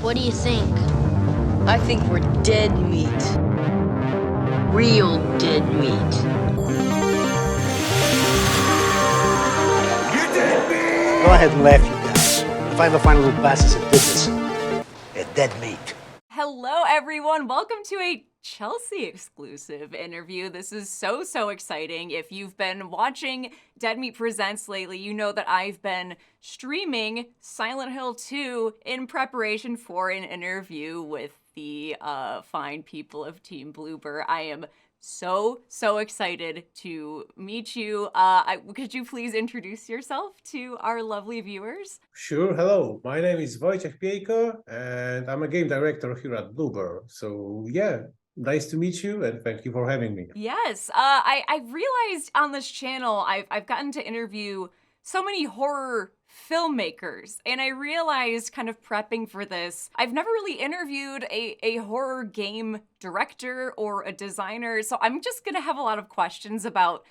What do you think? I think we're dead meat. Real dead meat. You dead meat! Go ahead and laugh, you guys. If I ever find a little bastards that did this, they're dead meat. Hello, everyone. Welcome to a Chelsea exclusive interview. This is so exciting. If you've been watching Dead Meat Presents lately, you know that I've been streaming Silent Hill 2 in preparation for an interview with the fine people of Team Bloober. I am so excited to meet you. Could you please introduce yourself to our lovely viewers? Sure. Hello, my name is Wojciech Piejko, and I'm a game director here at Bloober. So yeah, nice to meet you, and thank you for having me. Yes, I realized on this channel I've gotten to interview so many horror filmmakers, and I realized kind of prepping for this, I've never really interviewed a horror game director or a designer, so I'm just gonna have a lot of questions about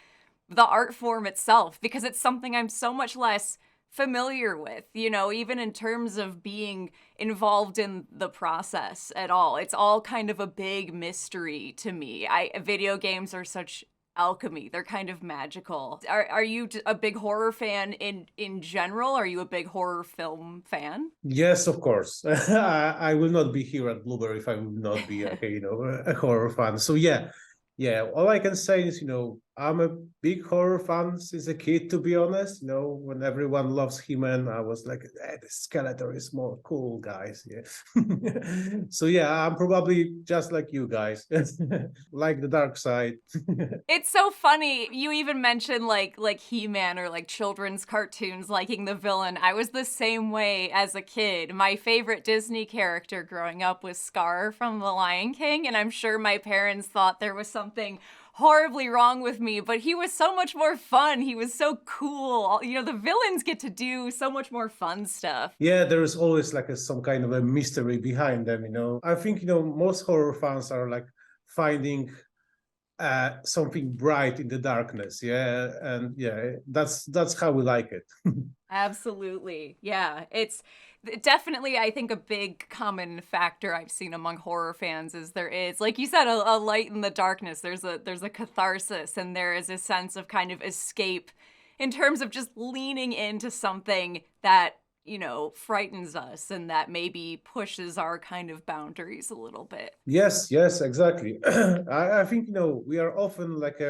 the art form itself, because it's something I'm so much less familiar with, you know, even in terms of being involved in the process at all. It's all kind of a big mystery to me. Video games are such alchemy. They're kind of magical. Are you a big horror fan in general? Are you a big horror film fan? Yes, of course. I will not be here at Bloober if I would not be a horror fan. So yeah, all I can say is, I'm a big horror fan since a kid, to be honest. When everyone loves He-Man, I was like, the Skeletor is more cool, guys. Yeah. So yeah, I'm probably just like you guys, like the dark side. It's so funny. You even mentioned like He-Man or like children's cartoons liking the villain. I was the same way as a kid. My favorite Disney character growing up was Scar from The Lion King, and I'm sure my parents thought there was something horribly wrong with me, but he was so much more fun. He was so cool. The villains get to do so much more fun stuff. Yeah, there's always like some kind of a mystery behind them, I think, most horror fans are like finding something bright in the darkness. Yeah. And yeah, that's how we like it. Absolutely. Yeah. It's definitely, I think, a big common factor I've seen among horror fans is there is, like you said, a light in the darkness. There's a catharsis, and there is a sense of kind of escape in terms of just leaning into something that, frightens us and that maybe pushes our kind of boundaries a little bit. Yes, exactly. I think, we are often like,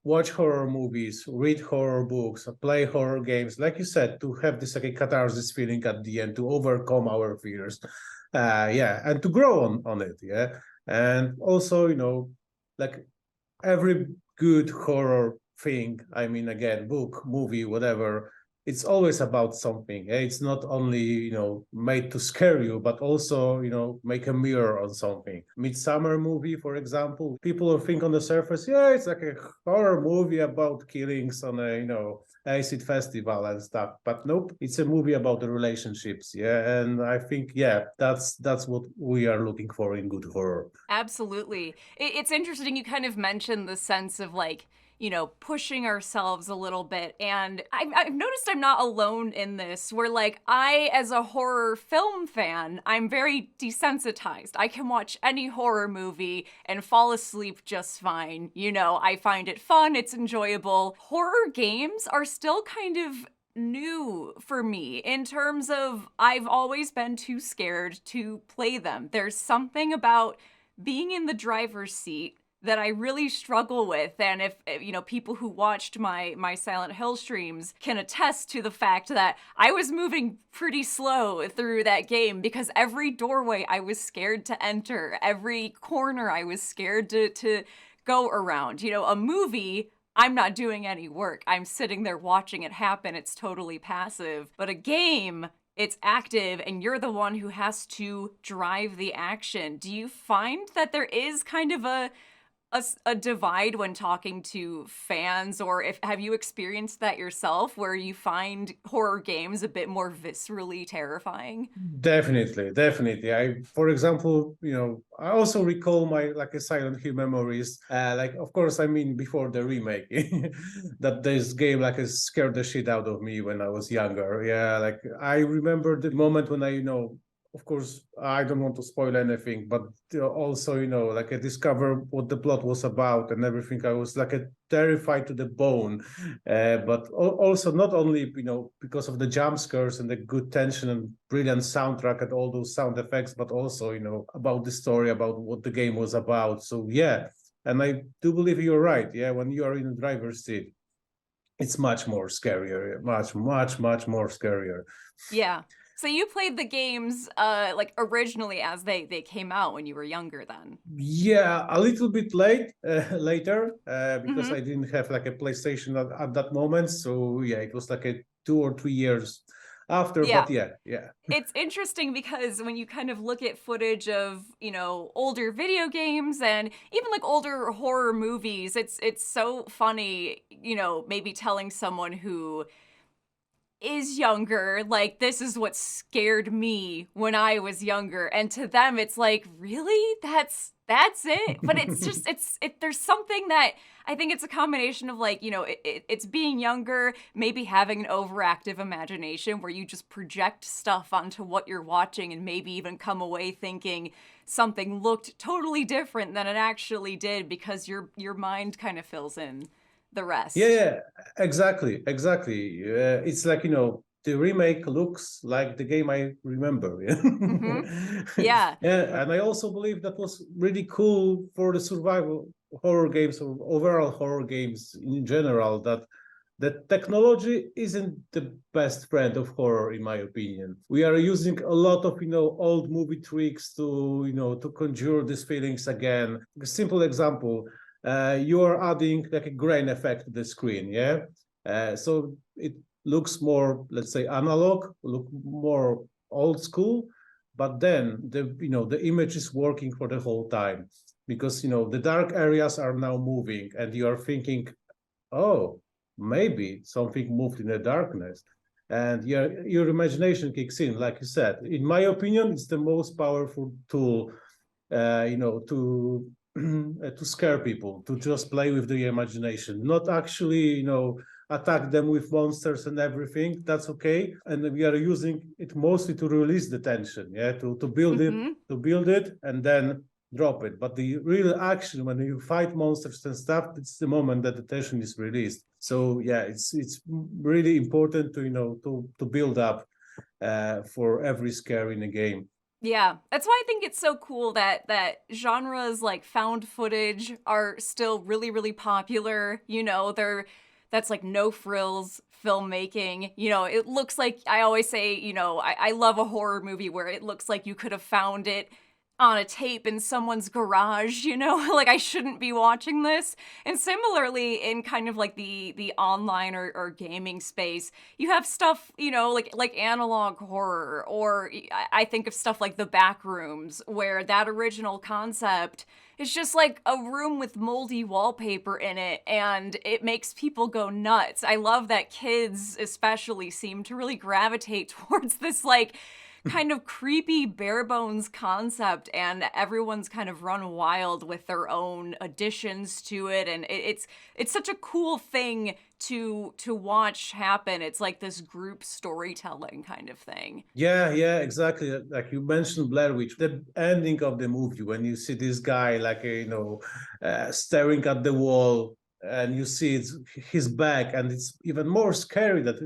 watch horror movies, read horror books, play horror games, like you said, to have this like a catharsis feeling at the end, to overcome our fears, and to grow on it. Yeah. And also, like every good horror thing, again, book, movie, whatever, it's always about something. It's not only, made to scare you, but also, make a mirror on something. Midsummer movie, for example, people think on the surface, yeah, it's like a horror movie about killings on a, acid festival and stuff. But nope, it's a movie about the relationships. Yeah. And I think, that's what we are looking for in good horror. Absolutely. It's interesting. You kind of mentioned the sense of like, pushing ourselves a little bit. And I've noticed I'm not alone in this, where like I, as a horror film fan, I'm very desensitized. I can watch any horror movie and fall asleep just fine. I find it fun, it's enjoyable. Horror games are still kind of new for me in terms of I've always been too scared to play them. There's something about being in the driver's seat that I really struggle with. And if people who watched my Silent Hill streams can attest to the fact that I was moving pretty slow through that game, because every doorway I was scared to enter, every corner I was scared to go around. A movie, I'm not doing any work. I'm sitting there watching it happen. It's totally passive. But a game, it's active, and you're the one who has to drive the action. Do you find that there is kind of a a divide when talking to fans, or if have you experienced that yourself, where you find horror games a bit more viscerally terrifying? Definitely, definitely. For example, I also recall my like a Silent Hill memories. Like, of course, I mean before the remake, that this game like scared the shit out of me when I was younger. Yeah, like I remember the moment when of course, I don't want to spoil anything, but also, like I discovered what the plot was about and everything. I was like terrified to the bone. But also not only, because of the jump scares and the good tension and brilliant soundtrack and all those sound effects, but also, about the story, about what the game was about. So yeah, and I do believe you're right. Yeah, when you are in the driver's seat, it's much more scarier, much, much, much more scarier. Yeah. So you played the games like originally as they came out when you were younger then. Yeah, a little bit later, because Mm-hmm. I didn't have like a PlayStation at that moment. So yeah, it was like a 2 or 3 years after. Yeah. But yeah, yeah, It's interesting because when you kind of look at footage of, older video games and even like older horror movies, it's so funny, maybe telling someone who is younger, like, this is what scared me when I was younger. And to them, it's like, really? That's it? But it's just, there's something that I think it's a combination of like, it's being younger, maybe having an overactive imagination where you just project stuff onto what you're watching and maybe even come away thinking something looked totally different than it actually did because your mind kind of fills in the yeah, rest. yeah, exactly, exactly. It's like the remake looks like the game I remember. Mm-hmm. Yeah, Yeah. yeah, and I also believe that was really cool for the survival horror games or overall horror games in general. That technology isn't the best friend of horror, in my opinion. We are using a lot of old movie tricks to conjure these feelings again. A simple example: you are adding like a grain effect to the screen, yeah. So it looks more, let's say, analog, look more old school, but then the image is working for the whole time because the dark areas are now moving, and you are thinking, oh, maybe something moved in the darkness. And your imagination kicks in, like you said. In my opinion, it's the most powerful tool, to to scare people, to just play with the imagination, not actually, attack them with monsters and everything. That's okay. And we are using it mostly to release the tension, yeah, to build it, Mm-hmm. and then drop it. But the real action when you fight monsters and stuff, it's the moment that the tension is released. So yeah, it's really important to to build up for every scare in a game. Yeah, that's why I think it's so cool that genres like found footage are still really really popular. That's like no frills filmmaking. It looks like I always say, I love a horror movie where it looks like you could have found it on a tape in someone's garage, like I shouldn't be watching this. And similarly in kind of like the online or gaming space, you have stuff, like analog horror, or I think of stuff like the back rooms where that original concept is just like a room with moldy wallpaper in it and it makes people go nuts. I love that kids especially seem to really gravitate towards this like kind of creepy bare bones concept, and everyone's kind of run wild with their own additions to it, and it's such a cool thing to watch happen. It's like this group storytelling kind of thing. Yeah, yeah, exactly. Like you mentioned Blair Witch, the ending of the movie when you see this guy like staring at the wall, and you see it's his back, and it's even more scary that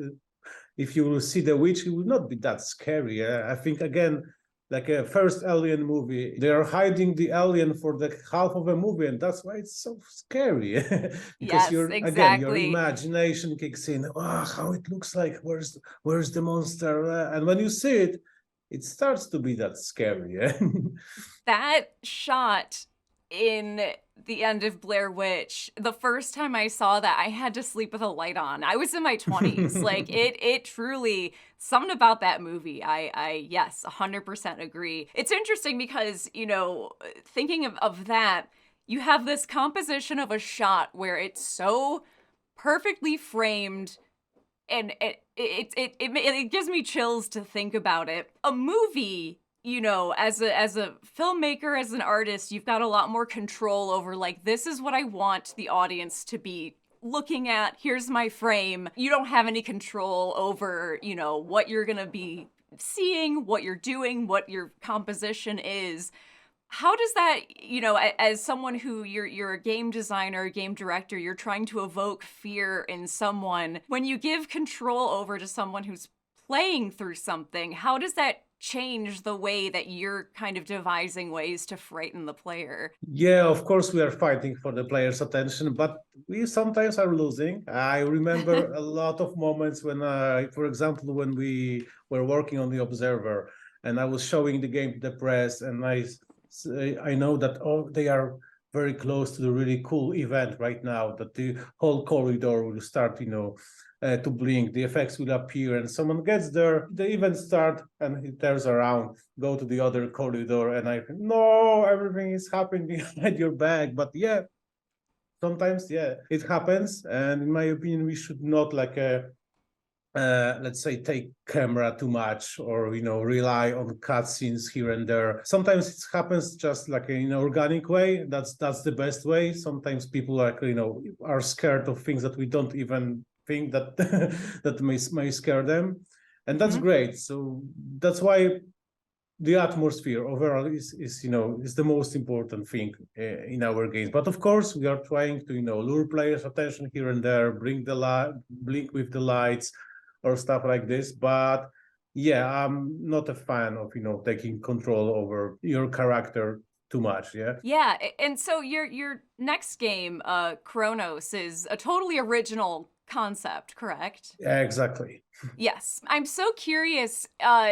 if you will see the witch, it will not be that scary. I think again, like a first Alien movie, they are hiding the alien for the half of a movie, and that's why it's so scary. Because Yes, your exactly. imagination kicks in. Oh, how it looks like. Where's the monster? And when you see it, it starts to be that scary. Yeah? That shot in the end of Blair Witch, the first time I saw that, I had to sleep with a light on. I was in my 20s. Like it truly, something about that movie. I yes, 100% agree. It's interesting because, thinking of that, you have this composition of a shot where it's so perfectly framed, and it gives me chills to think about it. A movie, you know, as a filmmaker, as an artist, you've got a lot more control over, like, this is what I want the audience to be looking at. Here's my frame. You don't have any control over, you know, what you're gonna be seeing, what you're doing, what your composition is. How does that, you know, as someone who you're a game designer, game director, you're trying to evoke fear in someone. When you give control over to someone who's playing through something, how does that change the way that you're kind of devising ways to frighten the player? Yeah, of course we are fighting for the player's attention, but we sometimes are losing. I remember a lot of moments when, for example, when we were working on the Observer, and I was showing the game to the press, and I know that they are very close to the really cool event right now, that the whole corridor will start, you know, to blink, the effects will appear, and someone gets there, the event start, and he turns around, go to the other corridor, and I think, no, everything is happening behind your back. But yeah, sometimes, yeah, it happens, and in my opinion, we should not let's say, take camera too much, or, you know, rely on cutscenes here and there. Sometimes it happens just like in an organic way. That's the best way. Sometimes people, like, you know, are scared of things that we don't even think that that may scare them, and that's great. So that's why the atmosphere overall is you know, is the most important thing in our games. But of course, we are trying to, you know, lure players' attention here and there, blink with the lights, or stuff like this. But yeah, I'm not a fan of, you know, taking control over your character too much. Yeah. Yeah, and so your next game, Chronos, is a totally original concept, correct? Yeah, exactly. Yes. I'm so curious,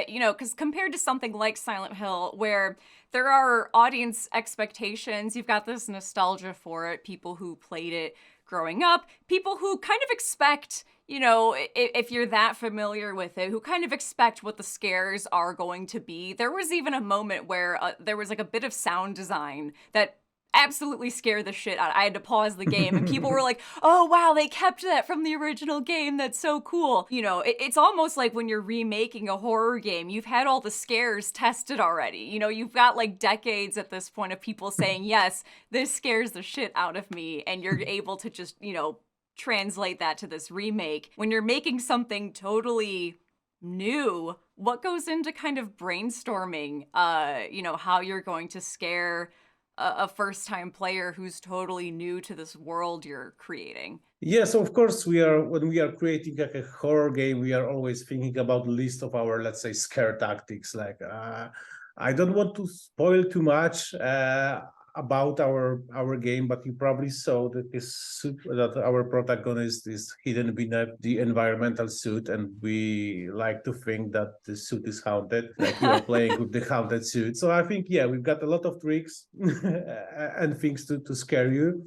you know, because compared to something like Silent Hill, where there are audience expectations, you've got this nostalgia for it, people who played it growing up, people who kind of expect, you know, if you're that familiar with it, who kind of expect what the scares are going to be. There was even a moment where there was like a bit of sound design that absolutely scared the shit out. I had to pause the game, and people were like, oh wow, they kept that from the original game, that's so cool. You know, it's almost like when you're remaking a horror game, you've had all the scares tested already. You know, you've got like decades at this point of people saying, yes, this scares the shit out of me, and you're able to just, you know, translate that to this remake. When you're making something totally new, what goes into kind of brainstorming, you know, how you're going to scare a first-time player who's totally new to this world you're creating? Yes, of course, when we are creating like a horror game, we are always thinking about the list of our, let's say, scare tactics. Like, I don't want to spoil too much about our game, but you probably saw that this suit, that our protagonist is hidden beneath the environmental suit, and we like to think that the suit is haunted, like we are playing with the haunted suit. So I think, yeah, we've got a lot of tricks and things to scare you.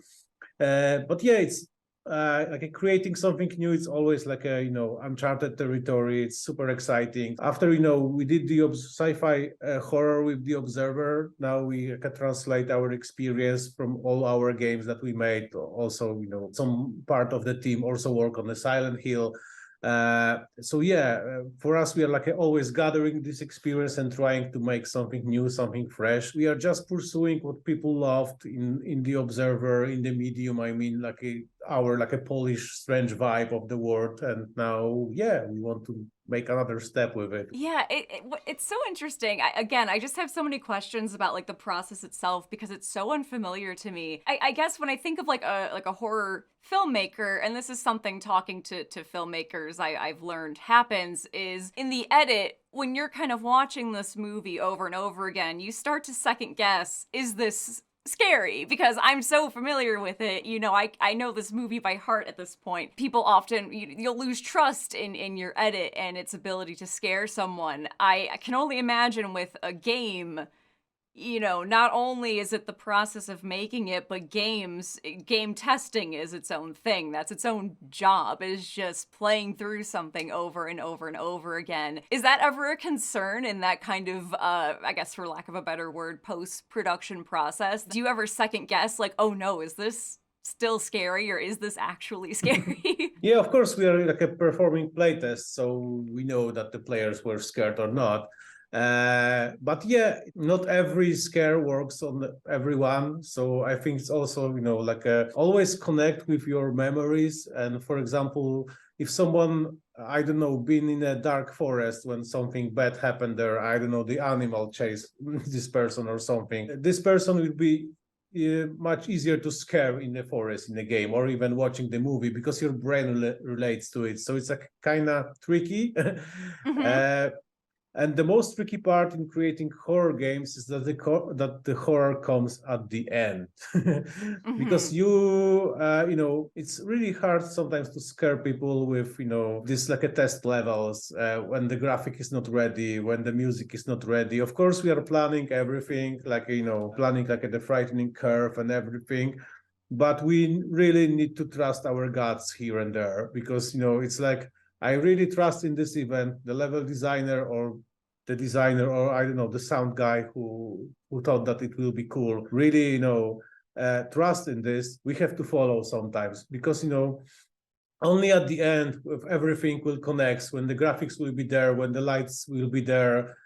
But yeah, it's like creating something new. It's always like a, you know, uncharted territory. It's super exciting. After, you know, we did the sci-fi horror with the Observer, now we can translate our experience from all our games that we made. Also, you know, some part of the team also work on the Silent Hill. So yeah, for us, we are like always gathering this experience and trying to make something new, something fresh. We are just pursuing what people loved in the Observer, in the medium. I mean, like a Polish strange vibe of the world, and now, yeah, we want to make another step with it. Yeah, it's so interesting. I just have so many questions about like the process itself because it's so unfamiliar to me. I guess when I think of like a horror filmmaker, and this is something talking to filmmakers I've learned happens, is in the edit, when you're kind of watching this movie over and over again, you start to second guess, is this scary? Because I'm so familiar with it. You know, I know this movie by heart at this point. People often, you'll lose trust in your edit and its ability to scare someone. I can only imagine with a game, you know, not only is it the process of making it, but game testing is its own thing. That's its own job, is just playing through something over and over and over again. Is that ever a concern in that kind of, I guess for lack of a better word, post-production process? Do you ever second guess, like, oh no, is this still scary or is this actually scary? Yeah, of course, we are like a performing playtest, so we know that the players were scared or not. But yeah, not every scare works on everyone. So I think it's also, you know, like always connect with your memories. And for example, if someone, I don't know, been in a dark forest when something bad happened there, I don't know, the animal chased this person or something, this person will be much easier to scare in the forest in the game or even watching the movie because your brain relates to it. So it's like kind of tricky. Mm-hmm. And the most tricky part in creating horror games is that the horror comes at the end, because Mm-hmm. you know, it's really hard sometimes to scare people with, you know, this like a test levels when the graphic is not ready, when the music is not ready. Of course, we are planning everything, like, you know, planning like the frightening curve and everything, but we really need to trust our guts here and there, because, you know, it's like, I really trust in this event the level designer or the designer, or I don't know, the sound guy who thought that it will be cool. Really, you know, trust in this. We have to follow sometimes, because, you know, only at the end, if everything will connect, when the graphics will be there, when the lights will be there,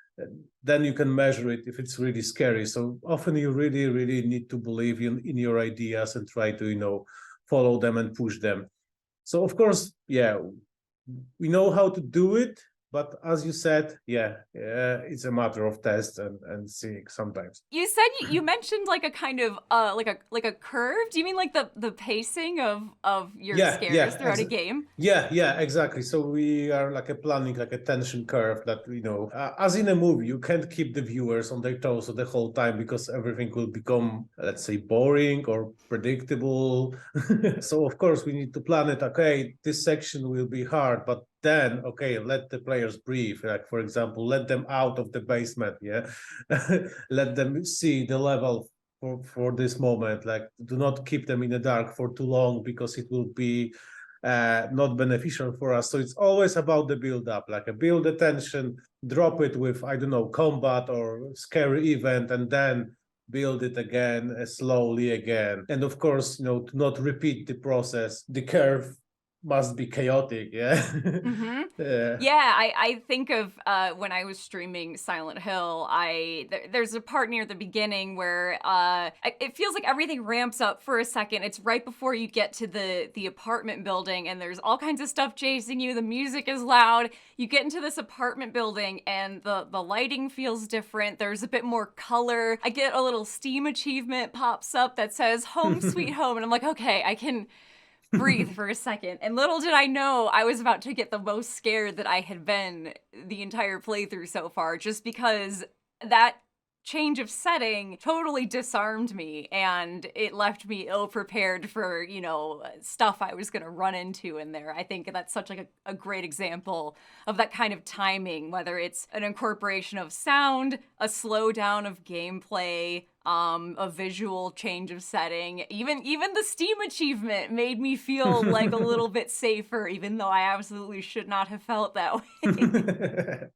then you can measure it if it's really scary. So often you really, really need to believe in your ideas and try to, you know, follow them and push them. So of course, yeah, we know how to do it, but as you said, yeah, it's a matter of test and seeing sometimes. You said you mentioned like a kind of like a curve. Do you mean like the pacing of your Yeah, scares throughout a game? yeah, exactly. So we are like a planning like a tension curve that, you know, as in a movie, you can't keep the viewers on their toes the whole time because everything will become, let's say, boring or predictable. So of course we need to plan it. Okay, this section will be hard, but then okay, let the players breathe. Like for example, let them out of the basement. Yeah, let them see the level for this moment. Like do not keep them in the dark for too long because it will be not beneficial for us. So it's always about the build up, like a build the tension, drop it with, I don't know, combat or scary event, and then build it again slowly again. And of course, you know, to not repeat the process, the curve must be chaotic. Yeah. Mm-hmm. Yeah. Yeah, I think of when I was streaming Silent Hill, there's a part near the beginning where it feels like everything ramps up for a second. It's right before you get to the apartment building, and there's all kinds of stuff chasing you. The music is loud. You get into this apartment building, and the lighting feels different. There's a bit more color. I get a little Steam achievement pops up that says "Home Sweet Home," and I'm like, okay, I can breathe for a second. And little did I know I was about to get the most scared that I had been the entire playthrough so far, just because that change of setting totally disarmed me and it left me ill prepared for, you know, stuff I was going to run into in there. I think that's such like a great example of that kind of timing, whether it's an incorporation of sound, a slowdown of gameplay, a visual change of setting. Even the Steam achievement made me feel like a little bit safer, even though I absolutely should not have felt that way.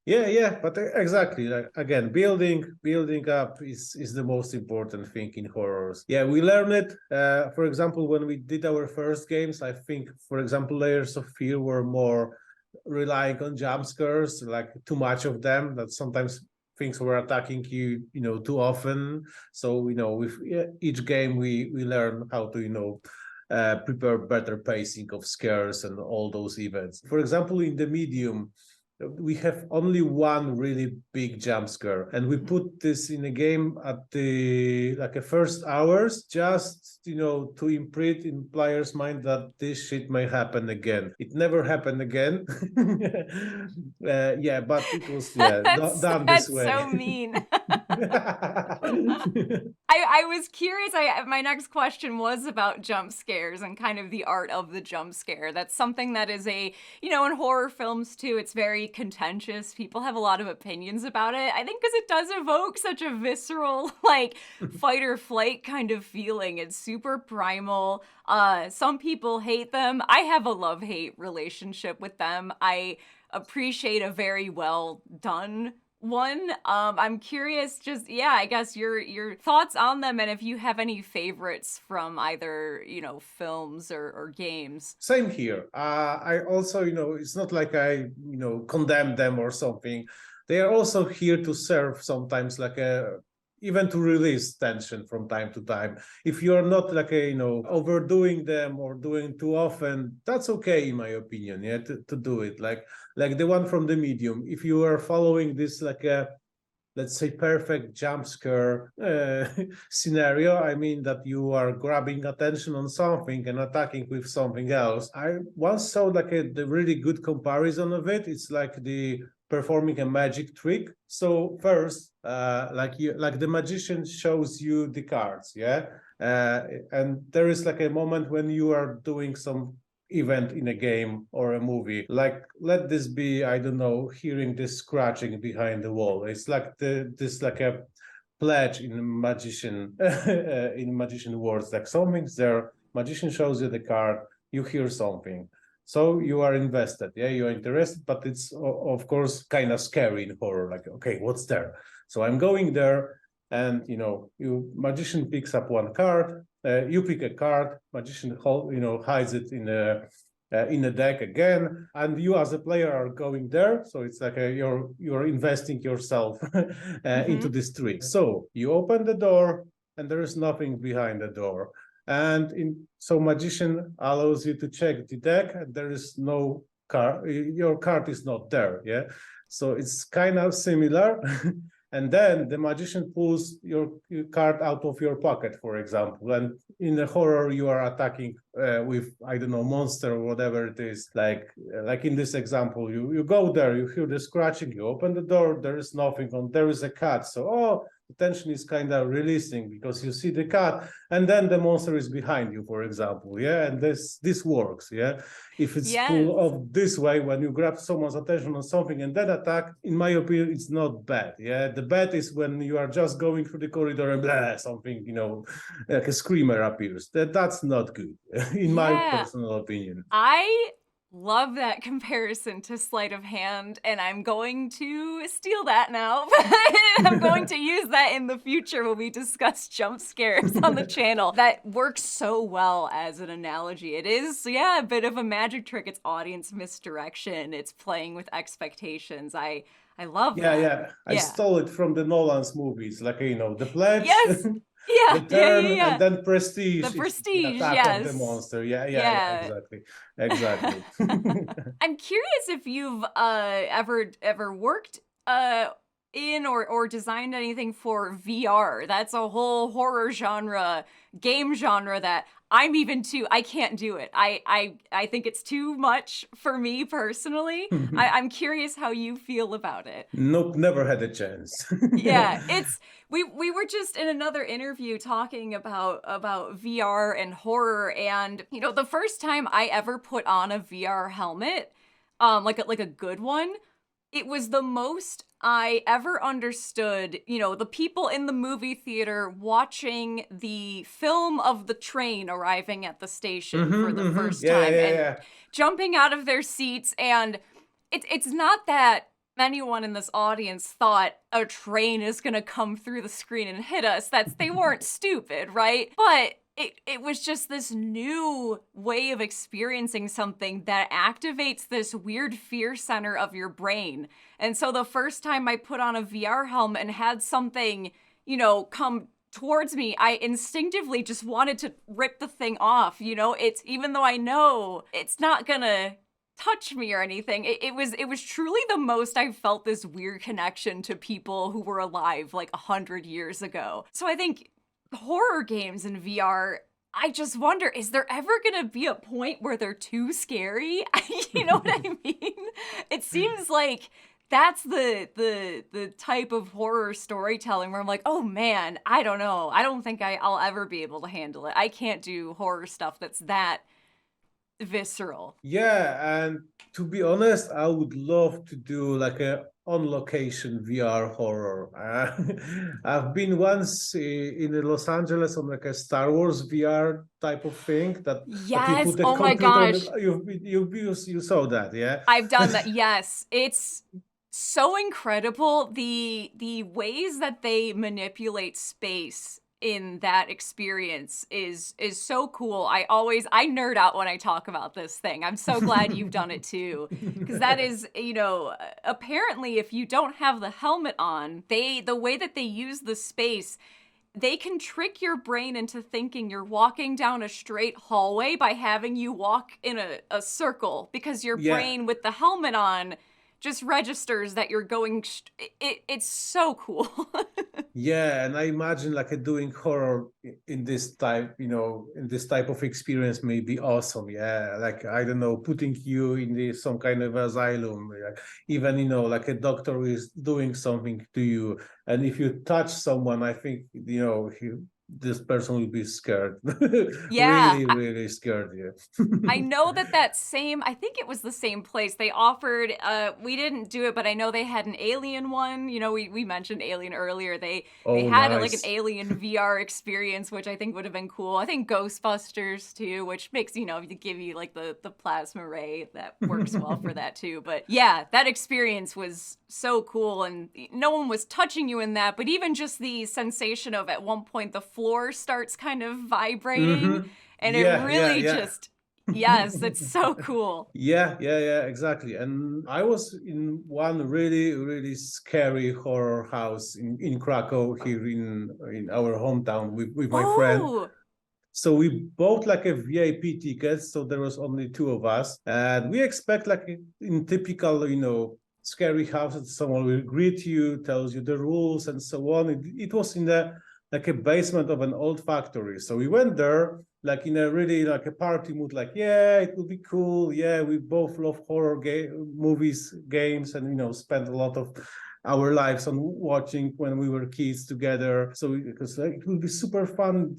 Yeah, but exactly. Like, again, building up is the most important thing in horrors. Yeah, we learn it. For example, when we did our first games, I think, for example, Layers of Fear were more relying on jump scares, like too much of them. That sometimes things were attacking you, you know, too often. So, you know, with each game, we learn how to, you know, prepare better pacing of scares and all those events. For example, in the medium, we have only one really big jump scare, and we put this in a game at the like a first hours, just, you know, to imprint in players' mind that this shit may happen again. It never happened again. Yeah, but it was done this That's way. so mean. I was curious. My next question was about jump scares and kind of the art of the jump scare. That's something that is you know, in horror films too, it's very contentious. People have a lot of opinions about it. I think because it does evoke such a visceral, like, fight or flight kind of feeling. It's super primal. Some people hate them. I have a love-hate relationship with them. I appreciate a very well done one. I'm curious, just, yeah, I guess your thoughts on them, and if you have any favorites from either, you know, films or games. Same here. I also, it's not like I, condemn them or something. They are also here to serve sometimes like even to release tension from time to time. If you're not like overdoing them or doing too often, that's okay in my opinion, yeah, to do it. Like the one from The Medium. If you are following this like a, let's say, perfect jump scare scenario, I mean that you are grabbing attention on something and attacking with something else. I once saw like the really good comparison of it. It's like the performing a magic trick. So first, like the magician shows you the cards, yeah, and there is like a moment when you are doing some event in a game or a movie, like let this be, I don't know, hearing this scratching behind the wall. It's like this like a pledge in magician in magician words, like something's there, magician shows you the card, you hear something, so you are invested, yeah, you're interested, but it's of course kind of scary in horror, like, okay, what's there? So I'm going there, and magician picks up one card, you pick a card, magician hides it in a deck again, and you as a player are going there, so it's like you're investing yourself into this trick. So you open the door and there is nothing behind the door, and so magician allows you to check the deck, and there is no card, your card is not there, yeah, so it's kind of similar. And then the magician pulls your card out of your pocket, for example. And in the horror, you are attacking with, I don't know, monster or whatever it is. Like in this example, you go there, you hear the scratching, you open the door, there is nothing on, there is a cat. So, the tension is kind of releasing because you see the cat, and then the monster is behind you, for example. Yeah, and this works. Yeah, if it's pulled off this way, when you grab someone's attention on something and then attack, in my opinion, it's not bad. Yeah, the bad is when you are just going through the corridor and blah, something, like a screamer appears. That's not good, in my personal opinion. I love that comparison to sleight of hand, and I'm going to steal that now. I'm going to use that in the future when we discuss jump scares on the channel. That works so well as an analogy. It is, a bit of a magic trick. It's audience misdirection. It's playing with expectations. I love that. Yeah. I stole it from the Nolan's movies, like, The Pledge. Yes. The Turn, and then Prestige. The Prestige, attack of the monster. Yeah, exactly. I'm curious if you've ever worked in or designed anything for VR. That's a whole horror genre, game genre that I can't do it. I think it's too much for me personally. I'm curious how you feel about it. Nope, never had a chance. We were just in another interview talking about VR and horror, and the first time I ever put on a VR helmet, like a good one, it was the most I ever understood, the people in the movie theater watching the film of the train arriving at the station for the first time and jumping out of their seats. And it's not that anyone in this audience thought a train is gonna come through the screen and hit us. They weren't stupid, right? But it was just this new way of experiencing something that activates this weird fear center of your brain. And so the first time I put on a VR helmet and had something, come towards me, I instinctively just wanted to rip the thing off. It's, even though I know it's not gonna touch me or anything, it was truly the most I felt this weird connection to people who were alive like 100 years ago. So I think horror games in VR, I just wonder, is there ever gonna be a point where they're too scary? You know what I mean? It seems like that's the type of horror storytelling where I'm like, oh man, I don't know. I don't think I'll ever be able to handle it. I can't do horror stuff that's that visceral. Yeah, and to be honest, I would love to do like a on-location VR horror. I've been once in Los Angeles on like a Star Wars VR type of thing that you Yes. put a Oh my computer on gosh. you saw that, yeah? I've done that. Yes. It's so incredible the ways that they manipulate space in that experience is so cool. I nerd out when I talk about this thing. I'm so glad you've done it too, because that is, apparently if you don't have the helmet on, the way that they use the space, they can trick your brain into thinking you're walking down a straight hallway by having you walk in a circle, because your Yeah. brain with the helmet on just registers that you're going it's so cool. Yeah, and I imagine like doing horror in this type, in this type of experience may be awesome. Yeah, like I don't know, putting you in some kind of asylum, even like a doctor is doing something to you, and if you touch someone, I think this person will be scared, Yeah, really scared. Yeah, I know that same, I think it was the same place. They offered, we didn't do it, but I know they had an Alien one. We mentioned Alien earlier. They Oh, had like an nice. Alien VR experience, which I think would have been cool. I think Ghostbusters too, which makes, give you like the plasma ray that works well for that too. But yeah, that experience was so cool, and no one was touching you in that, but even just the sensation of at one point the floor starts kind of vibrating. Mhm. And it Yeah, really yeah. just, yes, it's so cool. Yeah, exactly. And I was in one really scary horror house in Krakow here in our hometown with my friend. Oh, So we bought like a VIP ticket, so there was only two of us, and we expect like in typical, scary houses, someone will greet you, tells you the rules, and so on. It was in the like a basement of an old factory, so we went there like in a really like a party mood, like yeah, it will be cool. Yeah, we both love horror movies, games, and spend a lot of our lives on watching when we were kids together. So because like, it will be super fun,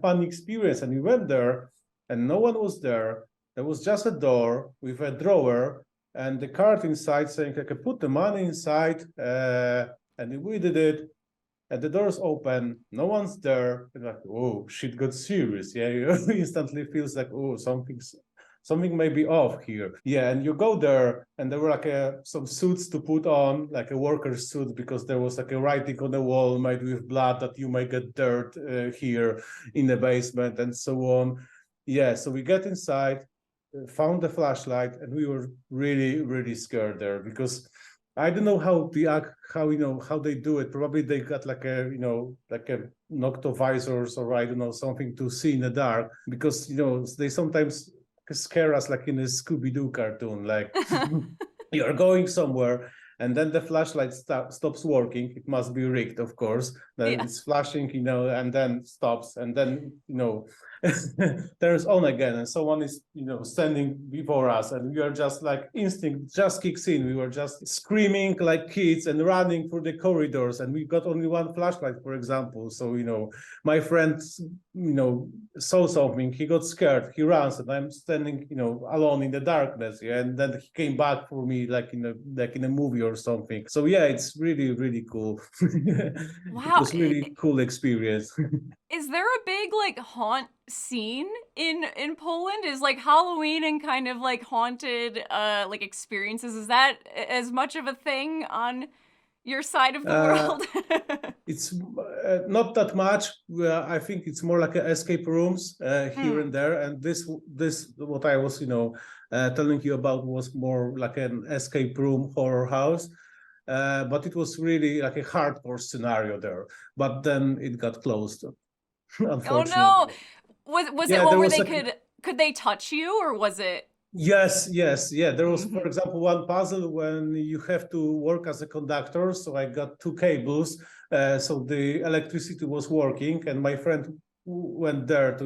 fun experience. And we went there, and no one was there. There was just a door with a drawer and the card inside saying I could put the money inside. And we did it. And the doors open, no one's there. And like, oh, shit got serious. Yeah, you instantly feels like, oh, something may be off here. Yeah, and you go there, and there were like some suits to put on, like a worker's suit, because there was like a writing on the wall made with blood that you may get dirt here in the basement and so on. Yeah, so we get inside, found the flashlight, and we were really scared there because I don't know how how they do it. Probably they got like a like a noctovisors or I don't know something to see in the dark, because they sometimes scare us like in a Scooby-Doo cartoon, like you're going somewhere and then the flashlight stops working. It must be rigged, of course. Then yeah. it's flashing, and then stops, and then turns on again, and someone is standing before us, and we are just like instinct just kicks in. We were just screaming like kids and running through the corridors, and we got only one flashlight, for example. So my friend saw something, he got scared, he runs, and I'm standing alone in the darkness. Yeah, and then he came back for me like in a movie or something. So yeah, it's really cool. It Wow. was really cool experience. Is there a big like haunt scene in Poland? Is like Halloween and kind of like haunted like experiences, is that as much of a thing on your side of the world? It's not that much. I think it's more like escape rooms here and there. And this what I was telling you about was more like an escape room horror house. But it was really like a hardcore scenario there. But then it got closed, Oh no. unfortunately. Was it Yeah, one there where was they like could they touch you, or was it? yes, yeah. There was, for Mhm. example, one puzzle when you have to work as a conductor. So I got two cables, so the electricity was working, and my friend went there to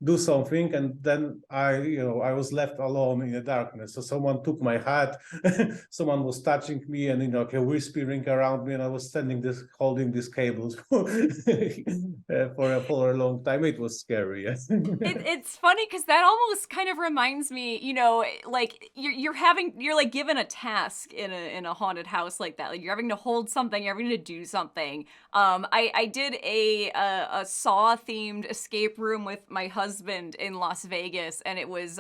do something, and then I was left alone in the darkness. So someone took my hat, someone was touching me, and whispering around me, and I was holding these cables for a long time. It was scary. Yes. It's funny because that almost kind of reminds me, like you're like given a task in a haunted house like that. Like you're having to hold something, you're having to do something. I did a Saw themed escape room with my husband in Las Vegas, and it was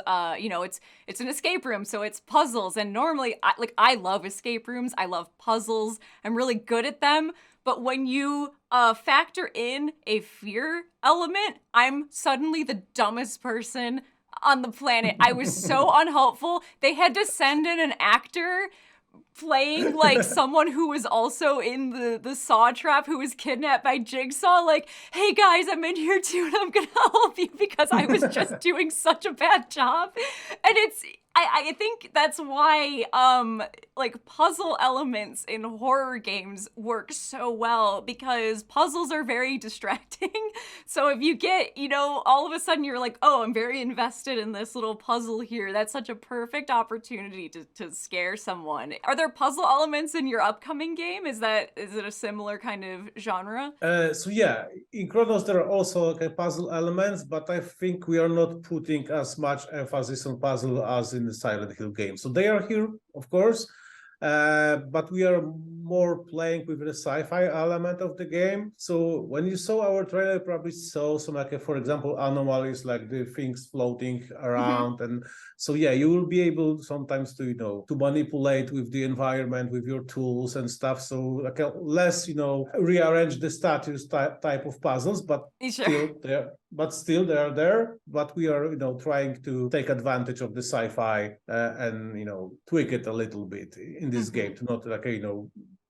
it's an escape room, so it's puzzles. And normally I love escape rooms, I love puzzles, I'm really good at them. But when you factor in a fear element, I'm suddenly the dumbest person on the planet. I was so unhelpful. They had to send in an actor playing like someone who was also in the Saw trap, who was kidnapped by Jigsaw. Like, hey guys, I'm in here too, and I'm gonna help you, because I was just doing such a bad job. And I think that's why like puzzle elements in horror games work so well, because puzzles are very distracting. So if you get, all of a sudden you're like, oh, I'm very invested in this little puzzle here, that's such a perfect opportunity to scare someone. Are there puzzle elements in your upcoming game? Is it a similar kind of genre? So yeah, in Chronos there are also puzzle elements, but I think we are not putting as much emphasis on puzzle as in the Silent Hill game. So they are here, of course, but we are more playing with the sci-fi element of the game. So when you saw our trailer, you probably saw some, for example, anomalies, like the things floating around. And so yeah, you will be able sometimes to to manipulate with the environment with your tools and stuff. So less rearrange the status type of puzzles, but still there. But still, they are there. But we are, trying to take advantage of the sci-fi and tweak it a little bit in this game to not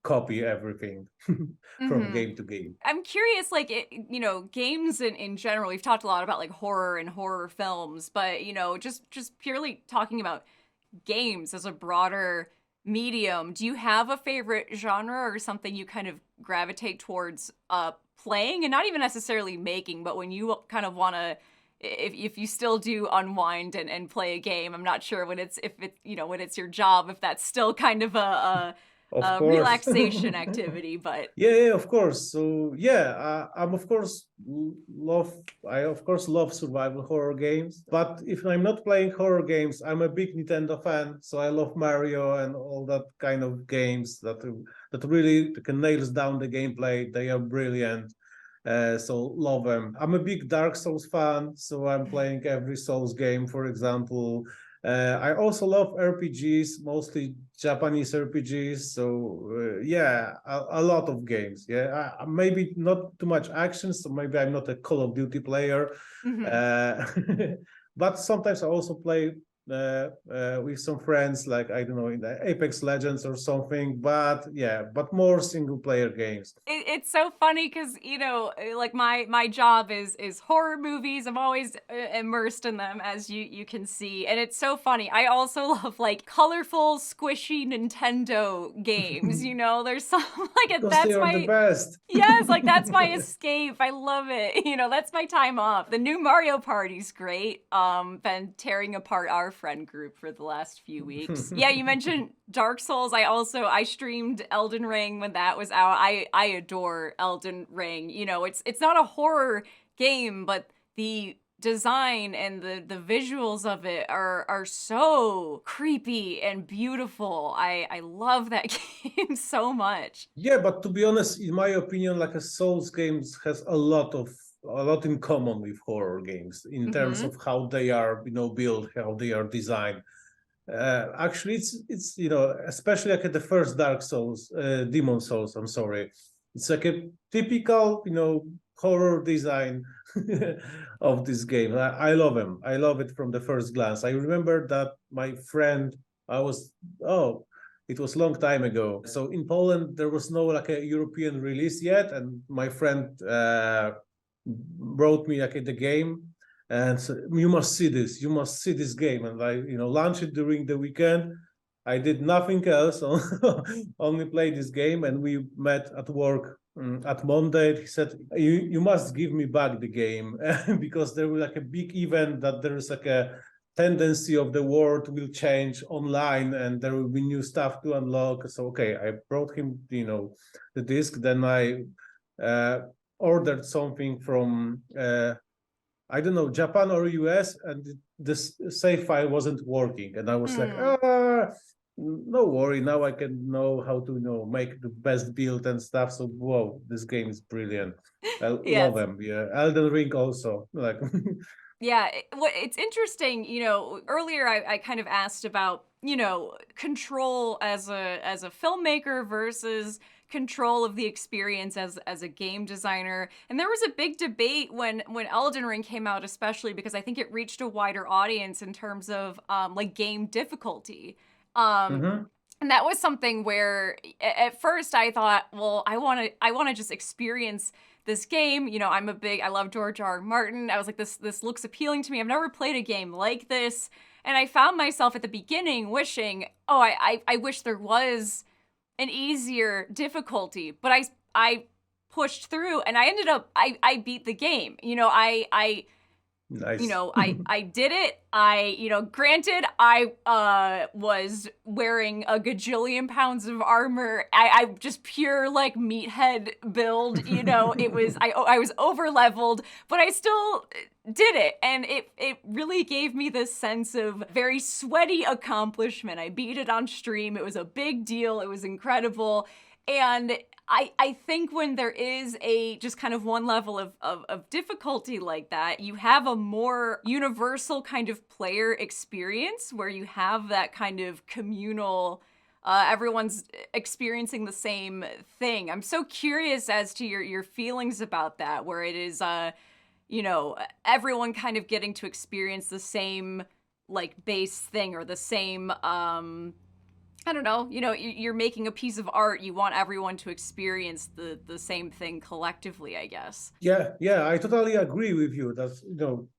copy everything from game to game. I'm curious, games in general. We've talked a lot about like horror and horror films, but just purely talking about games as a broader medium. Do you have a favorite genre or something you kind of gravitate towards playing, and not even necessarily making, but when you kind of want to, if you still do unwind and play a game? I'm not sure when it's your job, if that's still kind of a relaxation activity, but yeah, of course. So yeah, I of course love survival horror games, but if I'm not playing horror games, I'm a big Nintendo fan, so I love Mario and all that kind of games that really nails down the gameplay. They are brilliant. So love them. I'm a big Dark Souls fan, so I'm playing every Souls game, for example. I also love RPGs, mostly Japanese RPGs. So yeah, a lot of games. Yeah, maybe not too much action, so maybe I'm not a Call of Duty player. But sometimes I also play with some friends, like I don't know, in the Apex Legends or something. But yeah, but more single player games. It's so funny because like my job is horror movies. I'm always immersed in them, as you can see, and it's so funny. I also love like colorful, squishy Nintendo games. There's some like Because that's they are the best. Yes, like that's my escape. I love it. That's my time off. The new Mario Party's great. Been tearing apart our friend group for the last few weeks. Yeah, you mentioned Dark Souls. I streamed Elden Ring when that was out. I adore Elden Ring. It's not a horror game, but the design and the visuals of it are so creepy and beautiful. I love that game so much. Yeah, but to be honest, in my opinion, like a Souls games has a lot in common with horror games in terms of how they are, built, how they are designed. Actually, it's especially like at the first Dark Souls, Demon Souls. I'm sorry, it's like a typical, horror design of this game. I love them. I love it from the first glance. I remember that my friend, it was a long time ago. So in Poland, there was no like a European release yet, and my friend brought me like the game, and so, you must see this game, and I launched it during the weekend, I did nothing else, only play this game. And we met at work at Monday. He said, you must give me back the game because there was like a big event that there is like a tendency of the world will change online and there will be new stuff to unlock. So, okay, I brought him, the disc. Then I ordered something from, I don't know, Japan or US, and this save file wasn't working. And I was like, no worry, now I can know how to make the best build and stuff. So, whoa, this game is brilliant. I Yes. love them. Yeah, Elden Ring also. Like, Yeah, it's interesting, earlier I kind of asked about, control as a filmmaker versus control of the experience as a game designer. And there was a big debate when Elden Ring came out, especially because I think it reached a wider audience in terms of like game difficulty. And that was something where at first I thought, well, I want to just experience this game. I love George R. R. Martin. I was like, this looks appealing to me. I've never played a game like this. And I found myself at the beginning wishing, I wish there was an easier difficulty. But I pushed through and I ended up, I beat the game. nice. I did it. Granted, I was wearing a gajillion pounds of armor. I just pure like meathead build, it was, I was over leveled, but I still did it. And it really gave me this sense of very sweaty accomplishment. I beat it on stream. It was a big deal. It was incredible. And I think when there is a just kind of one level of difficulty like that, you have a more universal kind of player experience where you have that kind of communal, everyone's experiencing the same thing. I'm so curious as to your feelings about that, where it is, everyone kind of getting to experience the same like base thing or the same, I don't know, you're making a piece of art. You want everyone to experience the same thing collectively, I guess. Yeah, I totally agree with you that,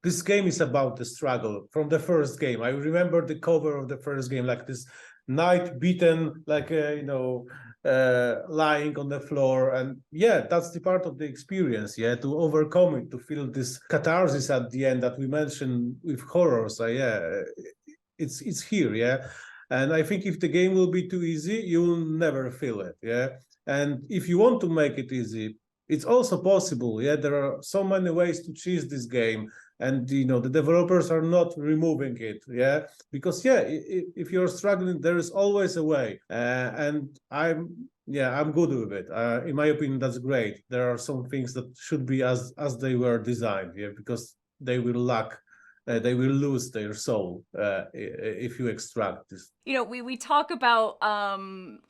this game is about the struggle from the first game. I remember the cover of the first game, like this knight beaten, like, lying on the floor. And yeah, that's the part of the experience, to overcome it, to feel this catharsis at the end that we mentioned with horror. So yeah, it's here, And I think if the game will be too easy, you will never feel it, And if you want to make it easy, it's also possible, There are so many ways to cheese this game, and the developers are not removing it, Because if you're struggling, there is always a way, and I'm good with it. In my opinion, that's great. There are some things that should be as they were designed, because they will lack. They will lose their soul if you extract this. We talk about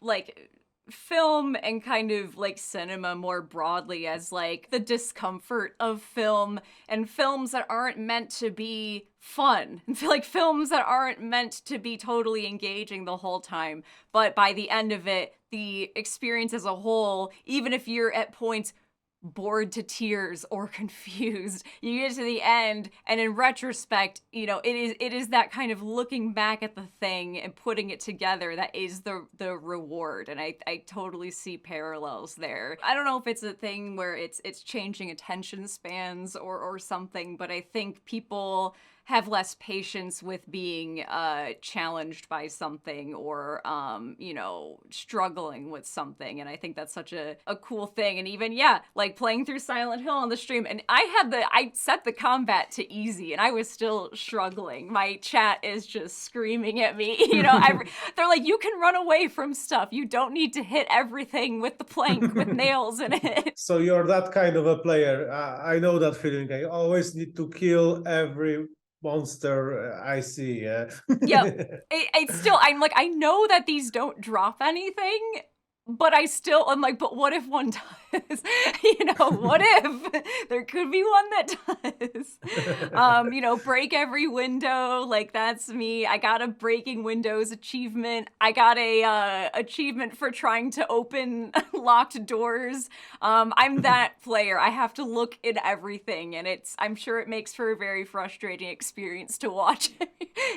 like film and kind of like cinema more broadly as like the discomfort of film and films that aren't meant to be fun. And feel like films that aren't meant to be totally engaging the whole time. But by the end of it, the experience as a whole, even if you're at points bored to tears or confused, you get to the end and in retrospect, it is that kind of looking back at the thing and putting it together that is the reward. And I totally see parallels there. I don't know if it's a thing where it's changing attention spans or something, but I think people have less patience with being challenged by something or struggling with something. And I think that's such a cool thing. And even like playing through Silent Hill on the stream, and I set the combat to easy and I was still struggling. My chat is just screaming at me. They're like, you can run away from stuff. You don't need to hit everything with the plank with nails in it. So you're that kind of a player. I know that feeling. I always need to kill every monster I see. It's still, I'm like, I know that these don't drop anything, but I still, I'm like, but what if one does? What if there could be one that does? Break every window. Like, that's me. I got a breaking windows achievement. I got a achievement for trying to open locked doors. I'm that player. I have to look in everything, and I'm sure it makes for a very frustrating experience to watch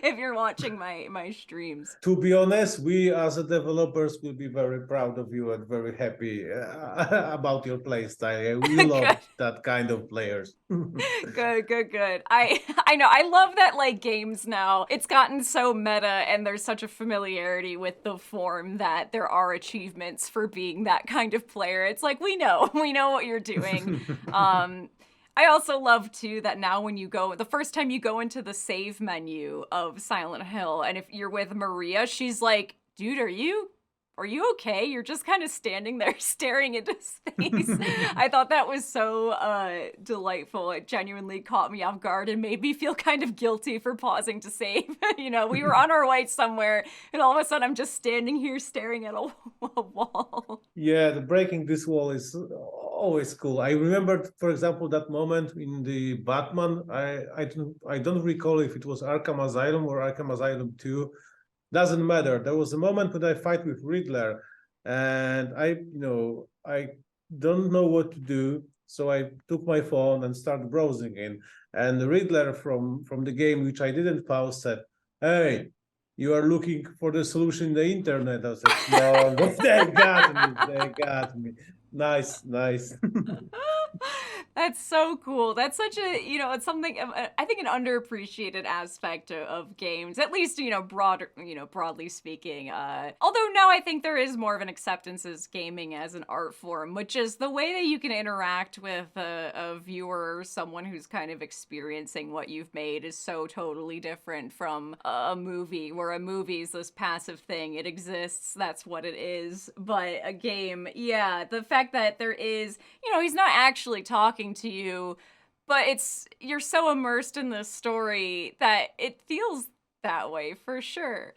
if you're watching my streams. To be honest, we as a developers will be very proud of you and very happy about your play style. We love that kind of players. Good. I know. I love that like games now. It's gotten so meta and there's such a familiarity with the form that there are achievements for being that kind of player. It's like we know what you're doing. I also love too that now when the first time you go into the save menu of Silent Hill, and if you're with Maria, she's like, dude, are you okay? You're just kind of standing there staring into space. I thought that was so delightful. It genuinely caught me off guard and made me feel kind of guilty for pausing to save. We were on our way somewhere, and all of a sudden I'm just standing here staring at a wall. Yeah, the breaking this wall is always cool. I remember, for example, that moment in the Batman. I don't recall if it was Arkham Asylum or Arkham Asylum 2. Doesn't matter. There was a moment when I fight with Riddler, and I don't know what to do. So I took my phone and started browsing in. And the Riddler from the game, which I didn't pause, said, "Hey, you are looking for the solution in the internet." I said, "No, they got me. Nice." That's so cool. That's such a, it's something, I think an underappreciated aspect of games, at least, broadly speaking. Although now I think there is more of an acceptance as gaming as an art form, which is the way that you can interact with a viewer or someone who's kind of experiencing what you've made is so totally different from a movie, where a movie is this passive thing. It exists, that's what it is. But a game, yeah, the fact that there is, he's not actually talking to you, but you're so immersed in the story that it feels that way for sure.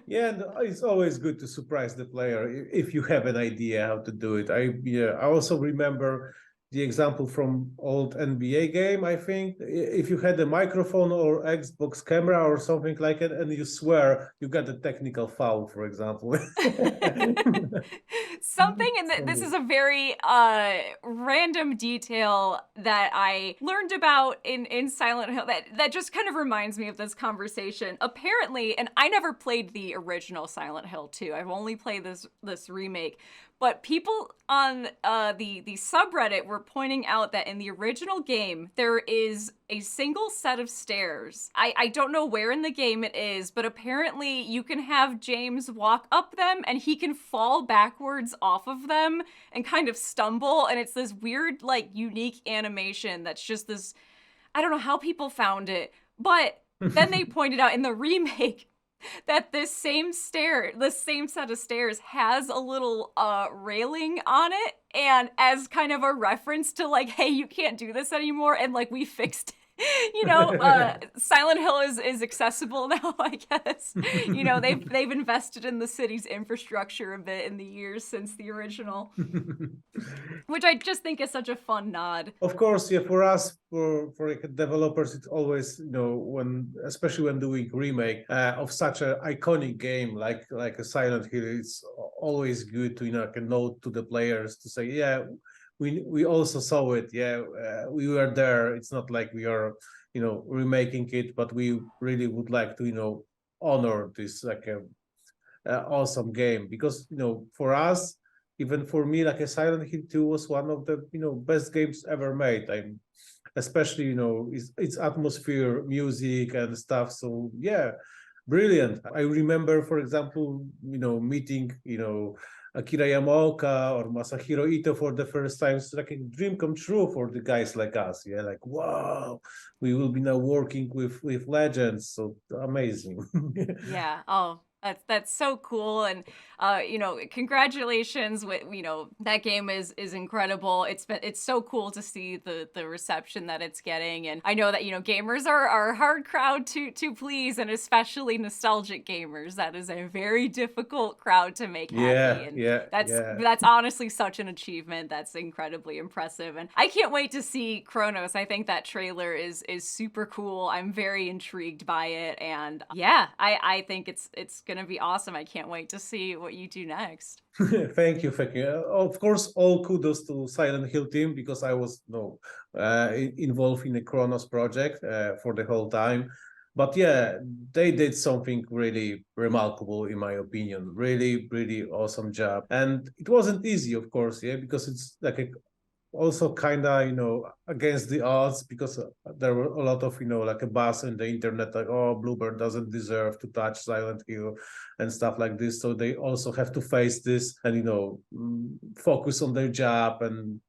Yeah, and it's always good to surprise the player if you have an idea how to do it. I also remember the example from old NBA game. I think if you had a microphone or Xbox camera or something like it, and you swear, you got a technical foul, for example. Something, and this is a very random detail that I learned about in Silent Hill that just kind of reminds me of this conversation. Apparently, and I never played the original Silent Hill 2. I've only played this remake. But people on the subreddit were pointing out that in the original game, there is a single set of stairs. I don't know where in the game it is, but apparently you can have James walk up them and he can fall backwards off of them and kind of stumble. And it's this weird, like, unique animation that's just this, I don't know how people found it, but then they pointed out in the remake that this same set of stairs has a little railing on it, and as kind of a reference to like, hey, you can't do this anymore, and like we fixed Silent Hill is accessible now, I guess. They've invested in the city's infrastructure a bit in the years since the original, which I just think is such a fun nod. Of course, yeah, for us, for developers, it's always, especially when doing remake of such an iconic game like a Silent Hill, it's always good to like a note to the players to say, yeah, we also saw it. Yeah, we were there. It's not like we are, remaking it, but we really would like to, honor this like a awesome game, because for us, even for me, like a Silent Hill 2 was one of the best games ever made. Especially its atmosphere, music, and stuff. So yeah, brilliant. I remember, for example, meeting Akira Yamaoka or Masahiro Ito for the first time. It's like a dream come true for the guys like us. Yeah, like, wow, we will be now working with legends. So amazing. Yeah. Oh, That's so cool, and congratulations with that game is incredible. It's so cool to see the reception that it's getting, and I know that gamers are a hard crowd to please, and especially nostalgic gamers. That is a very difficult crowd to make happy, and that's honestly such an achievement. That's incredibly impressive, and I can't wait to see Chronos. I think that trailer is super cool. I'm very intrigued by it, and yeah, I think it's gonna be awesome. I can't wait to see what you do next. Thank you, thank you. Of course, all kudos to Silent Hill team, because I was involved in the Chronos project for the whole time. But yeah, they did something really remarkable, in my opinion. Really, really awesome job. And it wasn't easy, of course, because it's like also kind of against the odds, because there were a lot of like a buzz in the internet, like, oh, Bloober doesn't deserve to touch Silent Hill and stuff like this. So they also have to face this and focus on their job, and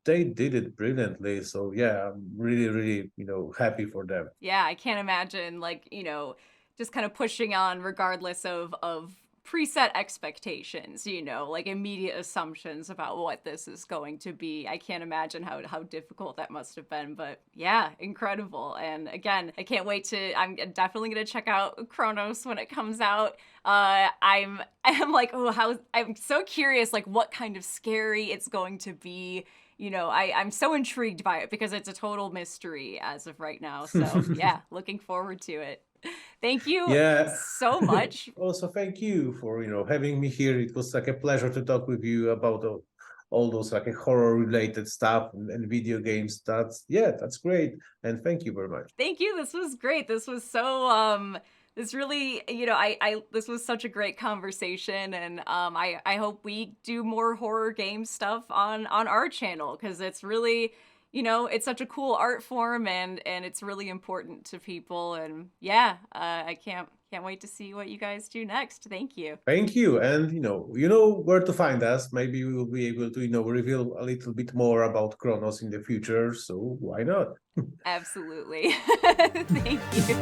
they did it brilliantly. So yeah, I'm really, really happy for them. Yeah, I can't imagine just kind of pushing on regardless of preset expectations, like immediate assumptions about what this is going to be. I can't imagine how difficult that must have been, but yeah, incredible. And again, I can't wait I'm definitely going to check out Chronos when it comes out. I'm like, I'm so curious, like what kind of scary it's going to be. I'm so intrigued by it because it's a total mystery as of right now. So yeah, looking forward to it. Thank you so much. Also, thank you for having me here. It was like a pleasure to talk with you about all those like horror related stuff and video games. That's great, and thank you very much. Thank you. This was great. This was so this really this was such a great conversation, and I hope we do more horror game stuff on our channel, because it's really it's such a cool art form, and it's really important to people. And yeah, I can't wait to see what you guys do next. Thank you. Thank you. And you know where to find us. Maybe we will be able to reveal a little bit more about Chronos in the future. So why not? Absolutely. Thank you.